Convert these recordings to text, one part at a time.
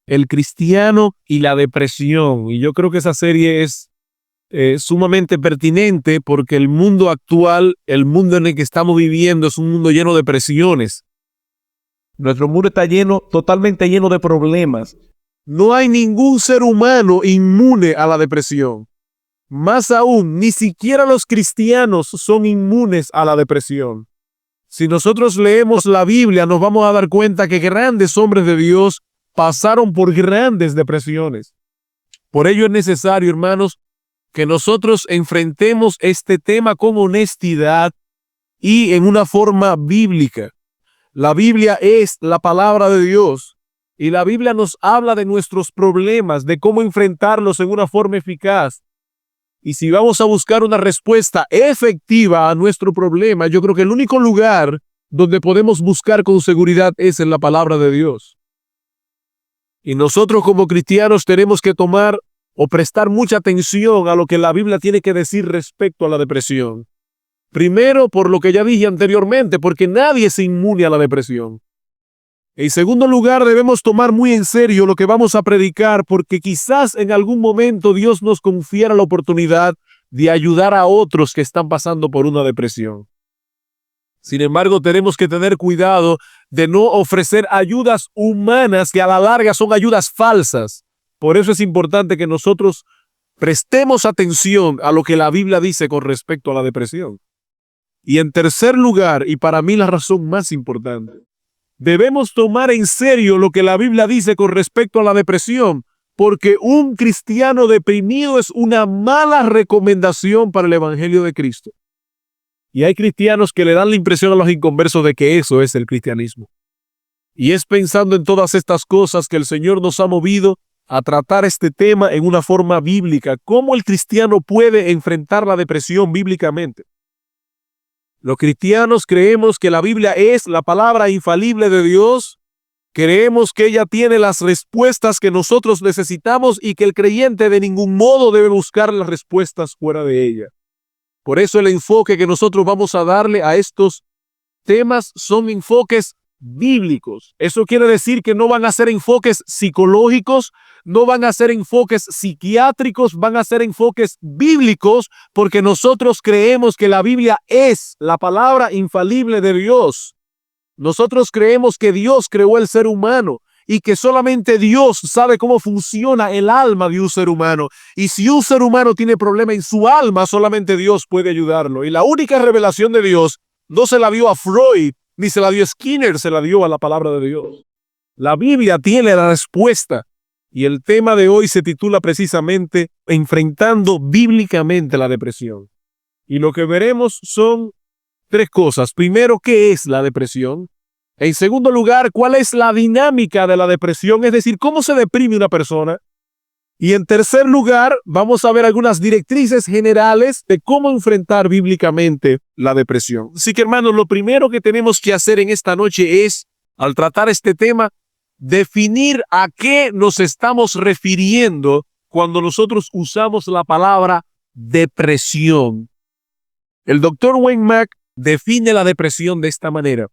El cristiano y la depresión. Y yo creo que esa serie es sumamente pertinente porque el mundo actual, el mundo en el que estamos viviendo, es un mundo lleno de presiones. Nuestro mundo está totalmente lleno de problemas. No hay ningún ser humano inmune a la depresión. Más aún, ni siquiera los cristianos son inmunes a la depresión. Si nosotros leemos la Biblia, nos vamos a dar cuenta que grandes hombres de Dios pasaron por grandes depresiones. Por ello es necesario, hermanos, que nosotros enfrentemos este tema con honestidad y en una forma bíblica. La Biblia es la palabra de Dios y la Biblia nos habla de nuestros problemas, de cómo enfrentarlos en una forma eficaz. Y si vamos a buscar una respuesta efectiva a nuestro problema, yo creo que el único lugar donde podemos buscar con seguridad es en la palabra de Dios. Y nosotros como cristianos tenemos que tomar o prestar mucha atención a lo que la Biblia tiene que decir respecto a la depresión. Primero, por lo que ya dije anteriormente, porque nadie es inmune a la depresión. En segundo lugar, debemos tomar muy en serio lo que vamos a predicar, porque quizás en algún momento Dios nos confiera la oportunidad de ayudar a otros que están pasando por una depresión. Sin embargo, tenemos que tener cuidado de no ofrecer ayudas humanas que a la larga son ayudas falsas. Por eso es importante que nosotros prestemos atención a lo que la Biblia dice con respecto a la depresión. Y en tercer lugar, y para mí la razón más importante, debemos tomar en serio lo que la Biblia dice con respecto a la depresión, porque un cristiano deprimido es una mala recomendación para el Evangelio de Cristo. Y hay cristianos que le dan la impresión a los inconversos de que eso es el cristianismo. Y es pensando en todas estas cosas que el Señor nos ha movido a tratar este tema en una forma bíblica. ¿Cómo el cristiano puede enfrentar la depresión bíblicamente? Los cristianos creemos que la Biblia es la palabra infalible de Dios. Creemos que ella tiene las respuestas que nosotros necesitamos y que el creyente de ningún modo debe buscar las respuestas fuera de ella. Por eso el enfoque que nosotros vamos a darle a estos temas son enfoques bíblicos. Eso quiere decir que no van a ser enfoques psicológicos, no van a ser enfoques psiquiátricos, van a ser enfoques bíblicos, porque nosotros creemos que la Biblia es la palabra infalible de Dios. Nosotros creemos que Dios creó el ser humano y que solamente Dios sabe cómo funciona el alma de un ser humano. Y si un ser humano tiene problema en su alma, solamente Dios puede ayudarlo. Y la única revelación de Dios no se la dio a Freud, ni se la dio a Skinner, se la dio a la palabra de Dios. La Biblia tiene la respuesta. Y el tema de hoy se titula precisamente Enfrentando bíblicamente la depresión. Y lo que veremos son tres cosas. Primero, ¿qué es la depresión? En segundo lugar, ¿cuál es la dinámica de la depresión? Es decir, ¿cómo se deprime una persona? Y en tercer lugar, vamos a ver algunas directrices generales de cómo enfrentar bíblicamente la depresión. Así que, hermanos, lo primero que tenemos que hacer en esta noche es, al tratar este tema, definir a qué nos estamos refiriendo cuando nosotros usamos la palabra depresión. El doctor Wayne Mack define la depresión de esta manera.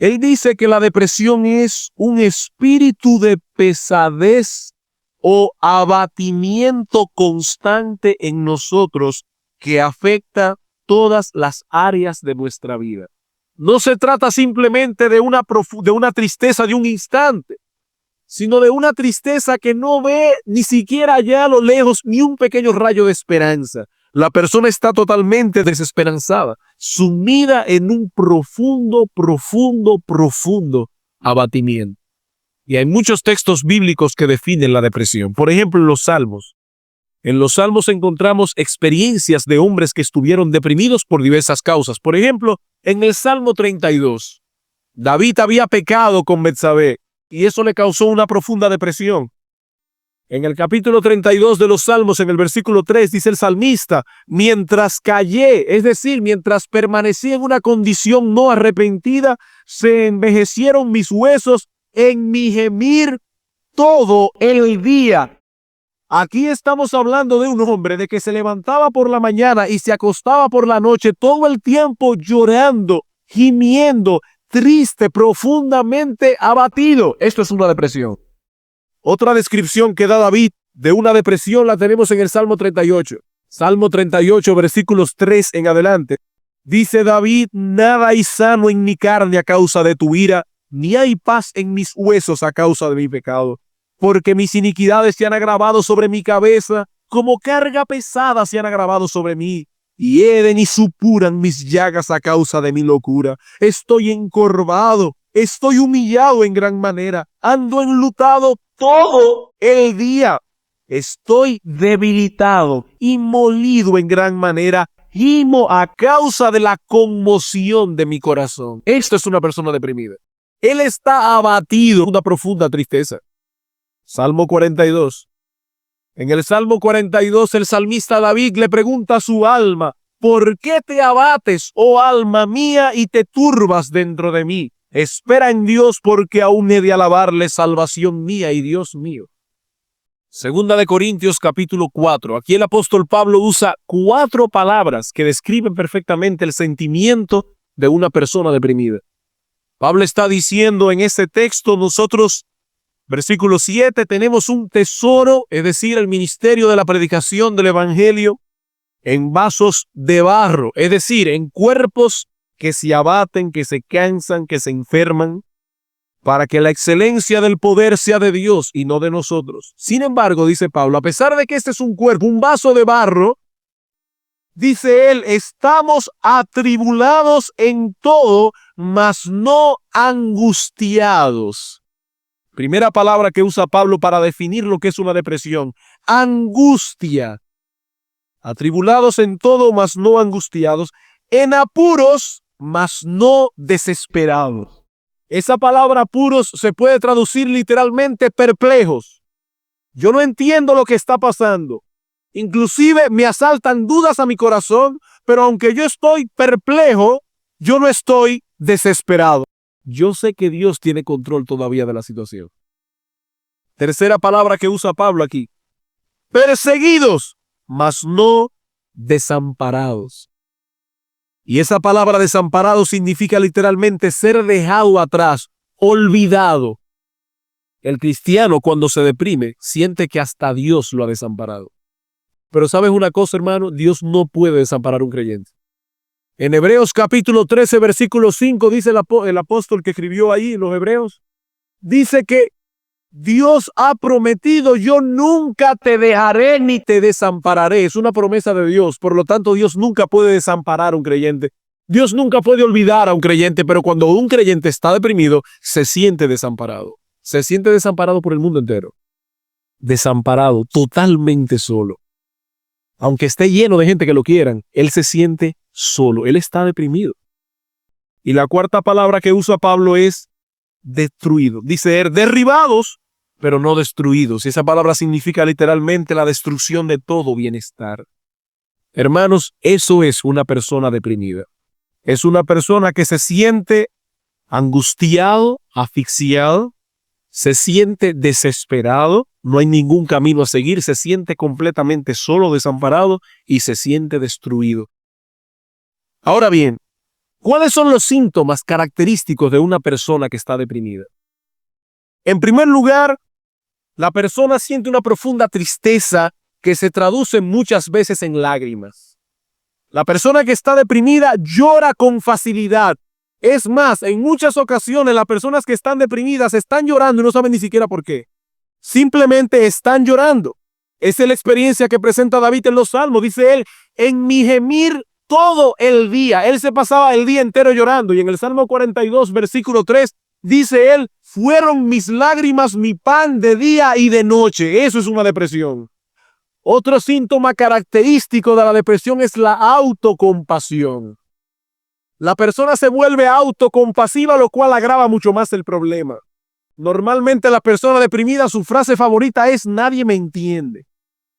Él dice que la depresión es un espíritu de pesadez o abatimiento constante en nosotros que afecta todas las áreas de nuestra vida. No se trata simplemente de una tristeza de un instante, sino de una tristeza que no ve ni siquiera allá a lo lejos ni un pequeño rayo de esperanza. La persona está totalmente desesperanzada, sumida en un profundo abatimiento. Y hay muchos textos bíblicos que definen la depresión. Por ejemplo, en los Salmos. En los Salmos encontramos experiencias de hombres que estuvieron deprimidos por diversas causas. Por ejemplo, en el Salmo 32, David había pecado con Betsabé y eso le causó una profunda depresión. En el capítulo 32 de los Salmos, en el versículo 3, dice el salmista, mientras callé, es decir, mientras permanecí en una condición no arrepentida, se envejecieron mis huesos en mi gemir todo el día. Aquí estamos hablando de un hombre de que se levantaba por la mañana y se acostaba por la noche todo el tiempo llorando, gimiendo, triste, profundamente abatido. Esto es una depresión. Otra descripción que da David de una depresión la tenemos en el Salmo 38. Salmo 38, versículos 3 en adelante. Dice David: nada hay sano en mi carne a causa de tu ira, ni hay paz en mis huesos a causa de mi pecado. Porque mis iniquidades se han agravado sobre mi cabeza, como carga pesada se han agravado sobre mí. Hieden y supuran mis llagas a causa de mi locura. Estoy encorvado, estoy humillado en gran manera, ando enlutado todo el día. Estoy debilitado y molido en gran manera, gimo a causa de la conmoción de mi corazón. Esto es una persona deprimida. Él está abatido, una profunda tristeza. Salmo 42. En el Salmo 42, el salmista David le pregunta a su alma: ¿por qué te abates, oh alma mía, y te turbas dentro de mí? Espera en Dios, porque aún he de alabarle, salvación mía y Dios mío. Segunda de Corintios capítulo 4. Aquí el apóstol Pablo usa 4 palabras que describen perfectamente el sentimiento de una persona deprimida. Pablo está diciendo en este texto: nosotros, versículo 7, tenemos un tesoro, es decir, el ministerio de la predicación del evangelio, en vasos de barro, es decir, en cuerpos que se abaten, que se cansan, que se enferman, para que la excelencia del poder sea de Dios y no de nosotros. Sin embargo, dice Pablo, a pesar de que este es un cuerpo, un vaso de barro, dice él: estamos atribulados en todo, mas no angustiados. Primera palabra que usa Pablo para definir lo que es una depresión: angustia. Atribulados en todo, mas no angustiados. En apuros, mas no desesperados. Esa palabra apuros se puede traducir literalmente perplejos. Yo no entiendo lo que está pasando. Inclusive me asaltan dudas a mi corazón, pero aunque yo estoy perplejo, yo no estoy desesperado. Yo sé que Dios tiene control todavía de la situación. Tercera palabra que usa Pablo aquí: perseguidos, mas no desamparados. Y esa palabra desamparado significa literalmente ser dejado atrás, olvidado. El cristiano, cuando se deprime, siente que hasta Dios lo ha desamparado. Pero ¿sabes una cosa, hermano? Dios no puede desamparar a un creyente. En Hebreos capítulo 13, versículo 5, dice el apóstol que escribió ahí en los Hebreos, dice que Dios ha prometido: yo nunca te dejaré ni te desampararé. Es una promesa de Dios. Por lo tanto, Dios nunca puede desamparar a un creyente. Dios nunca puede olvidar a un creyente, pero cuando un creyente está deprimido, se siente desamparado. Se siente desamparado por el mundo entero. Desamparado, totalmente solo. Aunque esté lleno de gente que lo quieran, él se siente solo. Él está deprimido. Y la cuarta palabra que usa Pablo es destruido. Dice él: derribados, pero no destruidos. Y esa palabra significa literalmente la destrucción de todo bienestar. Hermanos, eso es una persona deprimida. Es una persona que se siente angustiado, asfixiado, se siente desesperado, no hay ningún camino a seguir, se siente completamente solo, desamparado y se siente destruido. Ahora bien, ¿cuáles son los síntomas característicos de una persona que está deprimida? En primer lugar, la persona siente una profunda tristeza que se traduce muchas veces en lágrimas. La persona que está deprimida llora con facilidad. Es más, en muchas ocasiones las personas que están deprimidas están llorando y no saben ni siquiera por qué. Simplemente están llorando. Esa es la experiencia que presenta David en los Salmos. Dice él: en mi gemir todo el día. Él se pasaba el día entero llorando. Y en el Salmo 42, versículo 3, dice él: fueron mis lágrimas mi pan de día y de noche. Eso es una depresión. Otro síntoma característico de la depresión es la autocompasión. La persona se vuelve autocompasiva, lo cual agrava mucho más el problema. Normalmente la persona deprimida, su frase favorita es: nadie me entiende.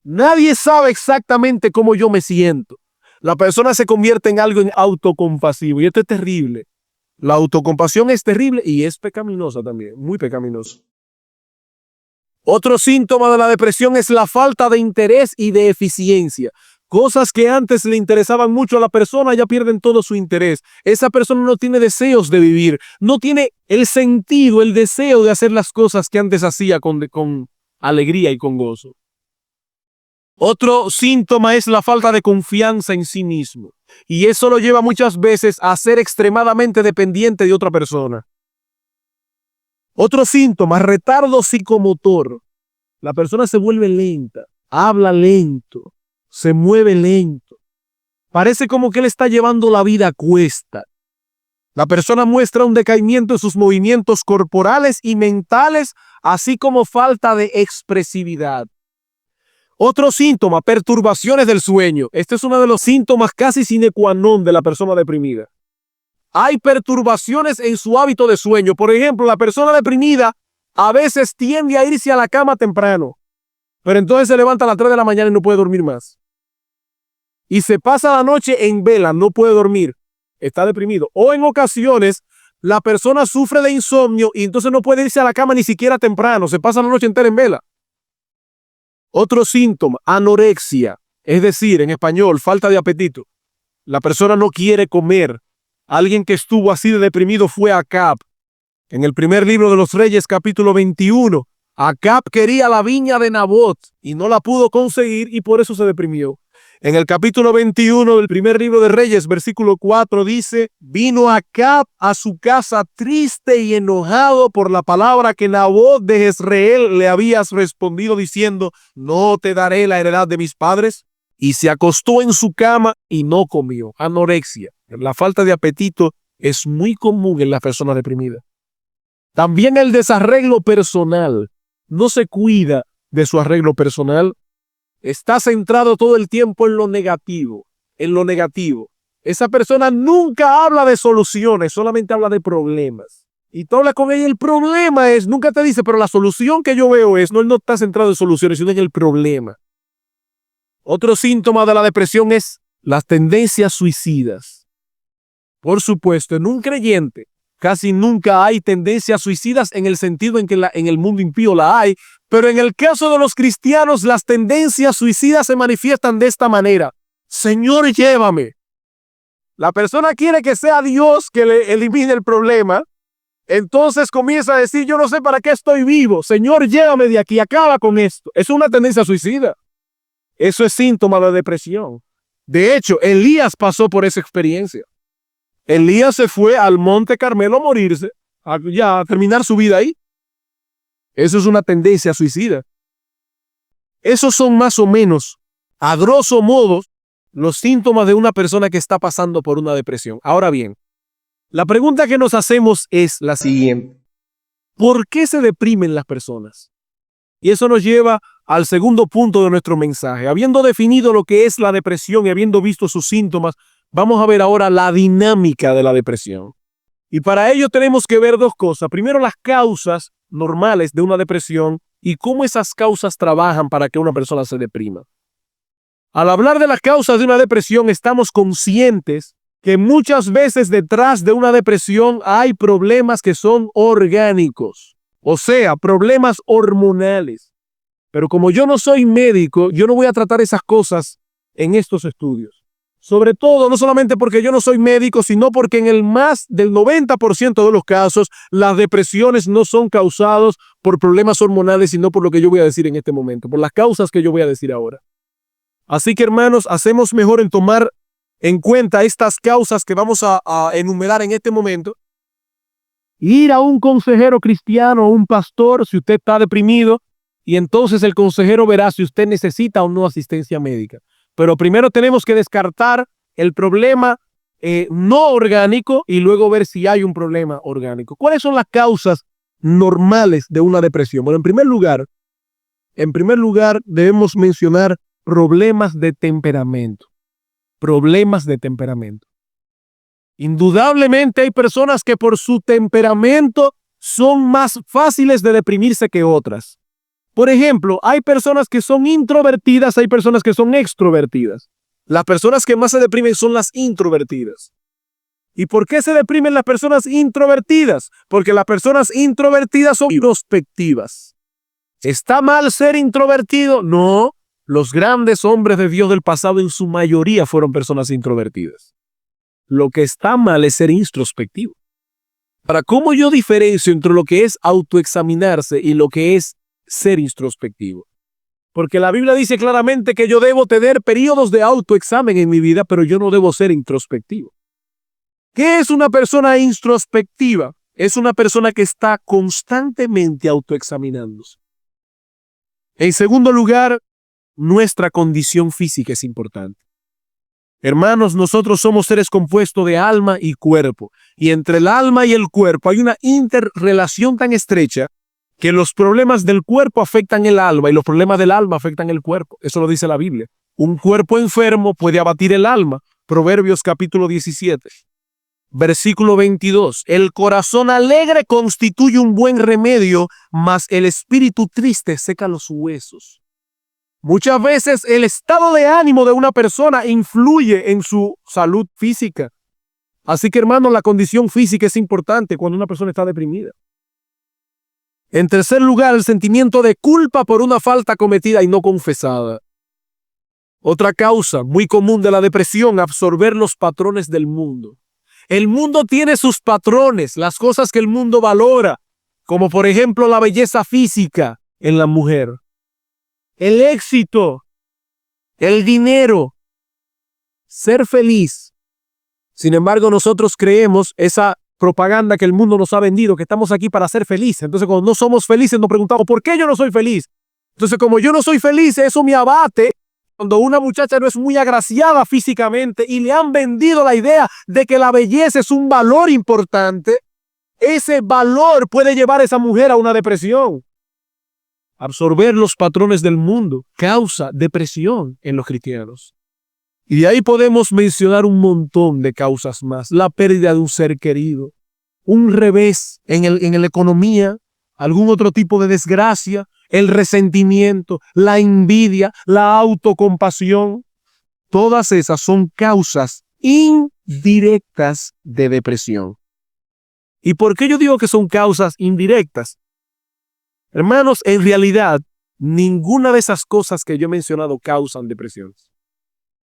Nadie sabe exactamente cómo yo me siento. La persona se convierte en algo autocompasivo y esto es terrible. La autocompasión es terrible y es pecaminosa también, muy pecaminosa. Otro síntoma de la depresión es la falta de interés y de eficiencia. Cosas que antes le interesaban mucho a la persona ya pierden todo su interés. Esa persona no tiene deseos de vivir, no tiene el sentido, el deseo de hacer las cosas que antes hacía con alegría y con gozo. Otro síntoma es la falta de confianza en sí mismo. Y eso lo lleva muchas veces a ser extremadamente dependiente de otra persona. Otro síntoma, retardo psicomotor. La persona se vuelve lenta, habla lento, se mueve lento. Parece como que él está llevando la vida a cuesta. La persona muestra un decaimiento en sus movimientos corporales y mentales, así como falta de expresividad. Otro síntoma, perturbaciones del sueño. Este es uno de los síntomas casi sine qua non de la persona deprimida. Hay perturbaciones en su hábito de sueño. Por ejemplo, la persona deprimida a veces tiende a irse a la cama temprano, pero entonces se levanta a las 3 de la mañana y no puede dormir más. Y se pasa la noche en vela, no puede dormir, está deprimido. O en ocasiones, la persona sufre de insomnio y entonces no puede irse a la cama ni siquiera temprano, se pasa la noche entera en vela. Otro síntoma, anorexia, es decir, en español, falta de apetito. La persona no quiere comer. Alguien que estuvo así de deprimido fue Acab. En el primer libro de los Reyes, capítulo 21, Acab quería la viña de Nabot y no la pudo conseguir y por eso se deprimió. En el capítulo 21 del primer libro de Reyes, versículo 4, dice: vino Acab a su casa triste y enojado por la palabra que Nabot de Jezreel le había respondido diciendo: no te daré la heredad de mis padres. Y se acostó en su cama y no comió. Anorexia. La falta de apetito es muy común en las personas deprimidas. También el desarreglo personal. No se cuida de su arreglo personal. Está centrado todo el tiempo en lo negativo, en lo negativo. Esa persona nunca habla de soluciones, solamente habla de problemas. Y tú hablas con ella, el problema es, nunca te dice, pero la solución que yo veo es, no, él no está centrado en soluciones, sino en el problema. Otro síntoma de la depresión es las tendencias suicidas. Por supuesto, en un creyente casi nunca hay tendencias suicidas en el sentido en que en el mundo impío la hay, pero en el caso de los cristianos las tendencias suicidas se manifiestan de esta manera: Señor, llévame. La persona quiere que sea Dios que le elimine el problema, entonces comienza a decir: yo no sé para qué estoy vivo, Señor, llévame de aquí, acaba con esto. Es una tendencia suicida. Eso es síntoma de depresión. De hecho, Elías pasó por esa experiencia. Elías se fue al Monte Carmelo a morirse, a terminar su vida ahí. Eso es una tendencia suicida. Esos son más o menos, a grosso modo, los síntomas de una persona que está pasando por una depresión. Ahora bien, la pregunta que nos hacemos es la siguiente: ¿por qué se deprimen las personas? Y eso nos lleva al segundo punto de nuestro mensaje. Habiendo definido lo que es la depresión y habiendo visto sus síntomas, vamos a ver ahora la dinámica de la depresión. Y para ello tenemos que ver dos cosas. Primero, las causas normales de una depresión y cómo esas causas trabajan para que una persona se deprima. Al hablar de las causas de una depresión, estamos conscientes que muchas veces detrás de una depresión hay problemas que son orgánicos, o sea, problemas hormonales. Pero como yo no soy médico, yo no voy a tratar esas cosas en estos estudios. Sobre todo, no solamente porque yo no soy médico, sino porque en el más del 90% de los casos, las depresiones no son causadas por problemas hormonales, sino por lo que yo voy a decir en este momento, por las causas que yo voy a decir ahora. Así que, hermanos, hacemos mejor en tomar en cuenta estas causas que vamos a enumerar en este momento. Ir a un consejero cristiano o un pastor si usted está deprimido, y entonces el consejero verá si usted necesita o no asistencia médica. Pero primero tenemos que descartar el problema no orgánico y luego ver si hay un problema orgánico. ¿Cuáles son las causas normales de una depresión? Bueno, en primer lugar debemos mencionar problemas de temperamento. Problemas de temperamento. Indudablemente hay personas que por su temperamento son más fáciles de deprimirse que otras. Por ejemplo, hay personas que son introvertidas, hay personas que son extrovertidas. Las personas que más se deprimen son las introvertidas. ¿Y por qué se deprimen las personas introvertidas? Porque las personas introvertidas son introspectivas. ¿Está mal ser introvertido? No. Los grandes hombres de Dios del pasado en su mayoría fueron personas introvertidas. Lo que está mal es ser introspectivo. Para cómo yo diferencio entre lo que es autoexaminarse y lo que es ser introspectivo. Porque la Biblia dice claramente que yo debo tener periodos de autoexamen en mi vida, pero yo no debo ser introspectivo. ¿Qué es una persona introspectiva? Es una persona que está constantemente autoexaminándose. En segundo lugar, nuestra condición física es importante. Hermanos, nosotros somos seres compuestos de alma y cuerpo. Y entre el alma y el cuerpo hay una interrelación tan estrecha que los problemas del cuerpo afectan el alma y los problemas del alma afectan el cuerpo. Eso lo dice la Biblia. Un cuerpo enfermo puede abatir el alma. Proverbios capítulo 17. Versículo 22. El corazón alegre constituye un buen remedio, mas el espíritu triste seca los huesos. Muchas veces el estado de ánimo de una persona influye en su salud física. Así que, hermanos, la condición física es importante cuando una persona está deprimida. En tercer lugar, el sentimiento de culpa por una falta cometida y no confesada. Otra causa muy común de la depresión, absorber los patrones del mundo. El mundo tiene sus patrones, las cosas que el mundo valora, como por ejemplo la belleza física en la mujer, el éxito, el dinero, ser feliz. Sin embargo, nosotros creemos esa propaganda que el mundo nos ha vendido, que estamos aquí para ser felices. Entonces, cuando no somos felices, nos preguntamos, ¿por qué yo no soy feliz? Entonces, como yo no soy feliz, eso me abate. Cuando una muchacha no es muy agraciada físicamente y le han vendido la idea de que la belleza es un valor importante, ese valor puede llevar a esa mujer a una depresión. Absorber los patrones del mundo causa depresión en los cristianos. Y de ahí podemos mencionar un montón de causas más. La pérdida de un ser querido, un revés en la economía, algún otro tipo de desgracia, el resentimiento, la envidia, la autocompasión. Todas esas son causas indirectas de depresión. ¿Y por qué yo digo que son causas indirectas? Hermanos, en realidad, ninguna de esas cosas que yo he mencionado causan depresiones,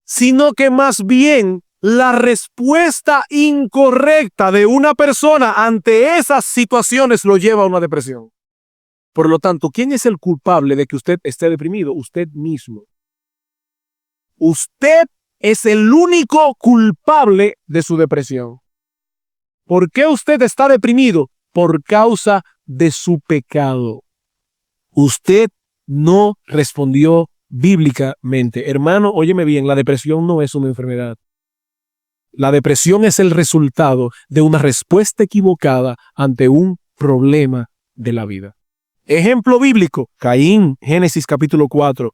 sino que más bien la respuesta incorrecta de una persona ante esas situaciones lo lleva a una depresión. Por lo tanto, ¿quién es el culpable de que usted esté deprimido? Usted mismo. Usted es el único culpable de su depresión. ¿Por qué usted está deprimido? Por causa de su pecado. Usted no respondió bíblicamente. Hermano, óyeme bien, la depresión no es una enfermedad. La depresión es el resultado de una respuesta equivocada ante un problema de la vida. Ejemplo bíblico, Caín, Génesis capítulo 4,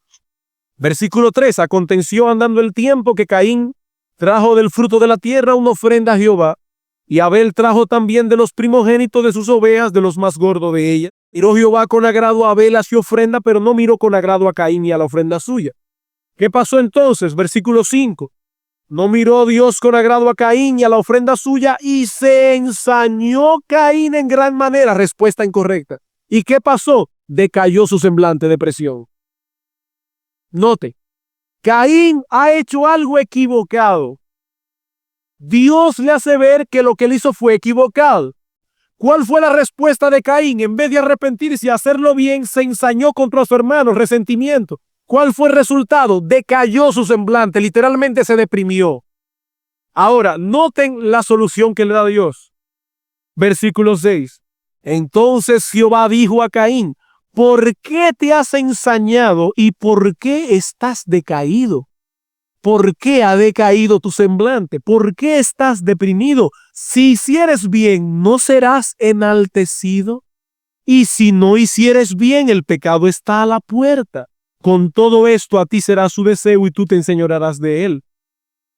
versículo 3. Aconteció andando el tiempo que Caín trajo del fruto de la tierra una ofrenda a Jehová, y Abel trajo también de los primogénitos de sus ovejas, de los más gordos de ellas. Miró Jehová con agrado a Abel a su ofrenda, pero no miró con agrado a Caín y a la ofrenda suya. ¿Qué pasó entonces? Versículo 5. No miró Dios con agrado a Caín y a la ofrenda suya, y se ensañó Caín en gran manera. Respuesta incorrecta. ¿Y qué pasó? Decayó su semblante, depresión. Note, Caín ha hecho algo equivocado. Dios le hace ver que lo que él hizo fue equivocado. ¿Cuál fue la respuesta de Caín? En vez de arrepentirse y hacerlo bien, se ensañó contra su hermano, resentimiento. ¿Cuál fue el resultado? Decayó su semblante, literalmente se deprimió. Ahora, noten la solución que le da Dios. Versículo 6. Entonces Jehová dijo a Caín, ¿por qué te has ensañado y por qué estás decaído? ¿Por qué ha decaído tu semblante? ¿Por qué estás deprimido? Si hicieres bien, ¿no serás enaltecido? Y si no hicieres bien, el pecado está a la puerta. Con todo esto a ti será su deseo y tú te enseñorearás de él.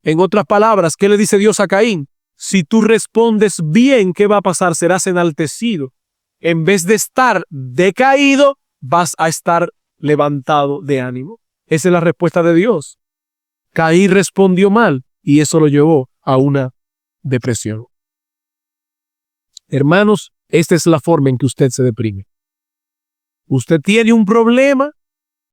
En otras palabras, ¿qué le dice Dios a Caín? Si tú respondes bien, ¿qué va a pasar? Serás enaltecido. En vez de estar decaído, vas a estar levantado de ánimo. Esa es la respuesta de Dios. Caín respondió mal y eso lo llevó a una depresión. Hermanos, esta es la forma en que usted se deprime. Usted tiene un problema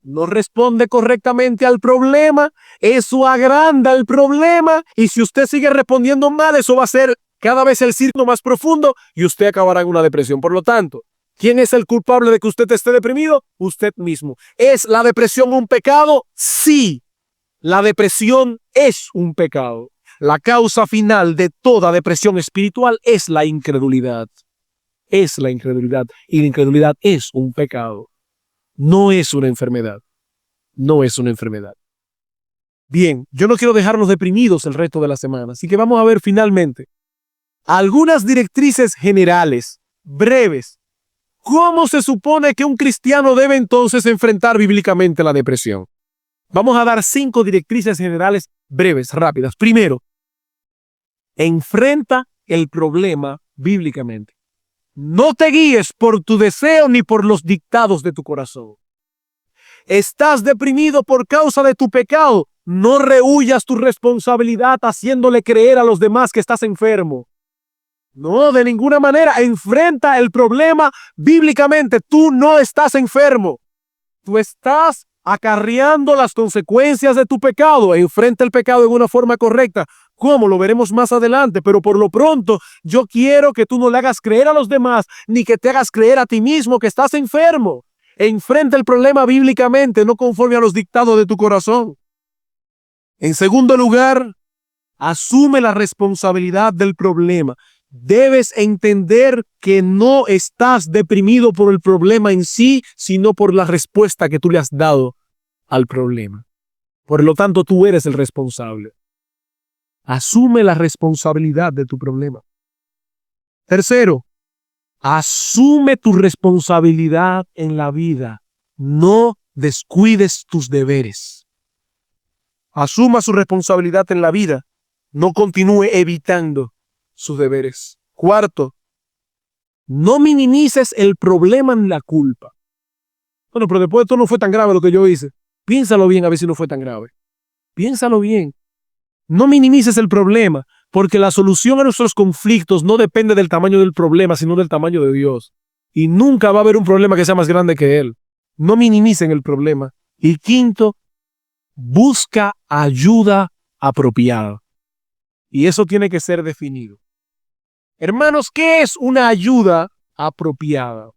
no responde correctamente al problema, eso agranda el problema y si usted sigue respondiendo mal, eso va a ser cada vez el círculo más profundo y usted acabará en una depresión. Por lo tanto, ¿quién es el culpable de que usted esté deprimido? Usted mismo. ¿Es la depresión un pecado? Sí, la depresión es un pecado. La causa final de toda depresión espiritual es la incredulidad. Es la incredulidad y la incredulidad es un pecado. No es una enfermedad. No es una enfermedad. Bien, yo no quiero dejarnos deprimidos el resto de la semana, así que vamos a ver finalmente algunas directrices generales, breves. ¿Cómo se supone que un cristiano debe entonces enfrentar bíblicamente la depresión? Vamos a dar 5 directrices generales breves, rápidas. Primero, enfrenta el problema bíblicamente. No te guíes por tu deseo ni por los dictados de tu corazón. Estás deprimido por causa de tu pecado. No rehuyas tu responsabilidad haciéndole creer a los demás que estás enfermo. No, de ninguna manera. Enfrenta el problema bíblicamente. Tú no estás enfermo. Tú estás acarreando las consecuencias de tu pecado. Enfrenta el pecado de una forma correcta. ¿Cómo? Lo veremos más adelante, pero por lo pronto yo quiero que tú no le hagas creer a los demás, ni que te hagas creer a ti mismo que estás enfermo. Enfrenta el problema bíblicamente, no conforme a los dictados de tu corazón. En segundo lugar, asume la responsabilidad del problema. Debes entender que no estás deprimido por el problema en sí, sino por la respuesta que tú le has dado al problema. Por lo tanto, tú eres el responsable. Asume la responsabilidad de tu problema. Tercero, asume tu responsabilidad en la vida. No descuides tus deberes. Asuma su responsabilidad en la vida. No continúe evitando sus deberes. Cuarto, no minimices el problema ni la culpa. Bueno, pero después de todo no fue tan grave lo que yo hice. Piénsalo bien a ver si no fue tan grave. Piénsalo bien. No minimices el problema, porque la solución a nuestros conflictos no depende del tamaño del problema, sino del tamaño de Dios. Y nunca va a haber un problema que sea más grande que Él. No minimicen el problema. Y quinto, busca ayuda apropiada. Y eso tiene que ser definido. Hermanos, ¿qué es una ayuda apropiada?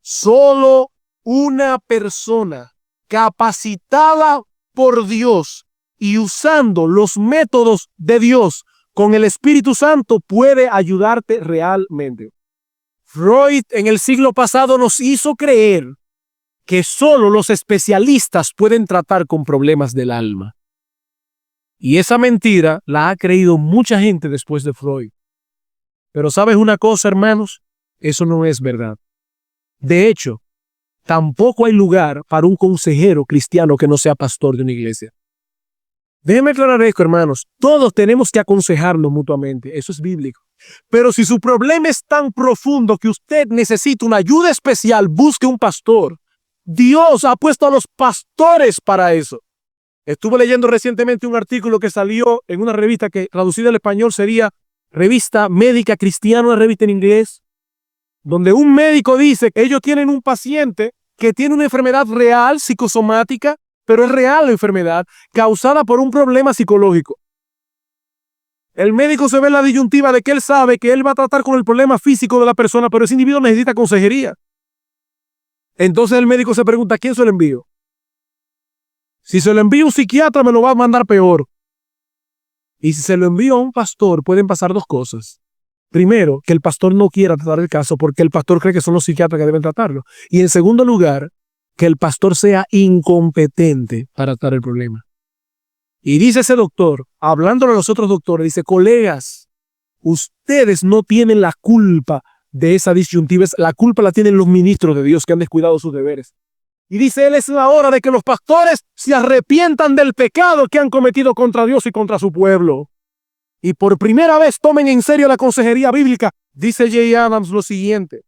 Solo una persona capacitada por Dios y usando los métodos de Dios con el Espíritu Santo puede ayudarte realmente. Freud en el siglo pasado nos hizo creer que solo los especialistas pueden tratar con problemas del alma. Y esa mentira la ha creído mucha gente después de Freud. Pero ¿sabes una cosa, hermanos? Eso no es verdad. De hecho, tampoco hay lugar para un consejero cristiano que no sea pastor de una iglesia. Déjenme aclarar esto, hermanos. Todos tenemos que aconsejarnos mutuamente. Eso es bíblico. Pero si su problema es tan profundo que usted necesita una ayuda especial, busque un pastor. Dios ha puesto a los pastores para eso. Estuve leyendo recientemente un artículo que salió en una revista que traducida al español sería Revista Médica Cristiana, una revista en inglés, donde un médico dice que ellos tienen un paciente que tiene una enfermedad real, psicosomática, pero es real la enfermedad, causada por un problema psicológico. El médico se ve en la disyuntiva de que él sabe que él va a tratar con el problema físico de la persona, pero ese individuo necesita consejería. Entonces el médico se pregunta, ¿a quién se lo envío? Si se lo envío a un psiquiatra, me lo va a mandar peor. Y si se lo envío a un pastor, pueden pasar dos cosas. Primero, que el pastor no quiera tratar el caso porque el pastor cree que son los psiquiatras que deben tratarlo. Y en segundo lugar, que el pastor sea incompetente para tratar el problema. Y dice ese doctor, hablándole a los otros doctores, dice, colegas, ustedes no tienen la culpa de esa disyuntiva, la culpa la tienen los ministros de Dios que han descuidado sus deberes. Y dice él, es la hora de que los pastores se arrepientan del pecado que han cometido contra Dios y contra su pueblo. Y por primera vez tomen en serio la consejería bíblica. Dice J. Adams lo siguiente.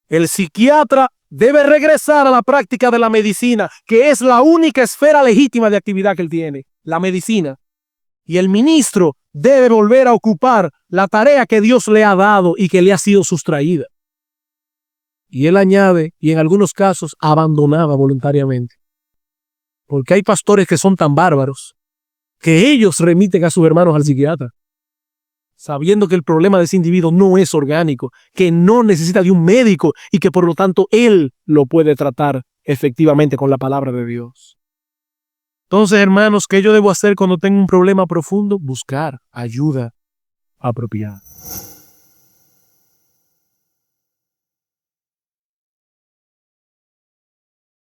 El psiquiatra debe regresar a la práctica de la medicina, que es la única esfera legítima de actividad que él tiene, la medicina. Y el ministro debe volver a ocupar la tarea que Dios le ha dado y que le ha sido sustraída. Y él añade, y en algunos casos abandonaba voluntariamente. Porque hay pastores que son tan bárbaros que ellos remiten a sus hermanos al psiquiatra, sabiendo que el problema de ese individuo no es orgánico, que no necesita de un médico y que por lo tanto él lo puede tratar efectivamente con la palabra de Dios. Entonces, hermanos, ¿qué yo debo hacer cuando tengo un problema profundo? Buscar ayuda apropiada.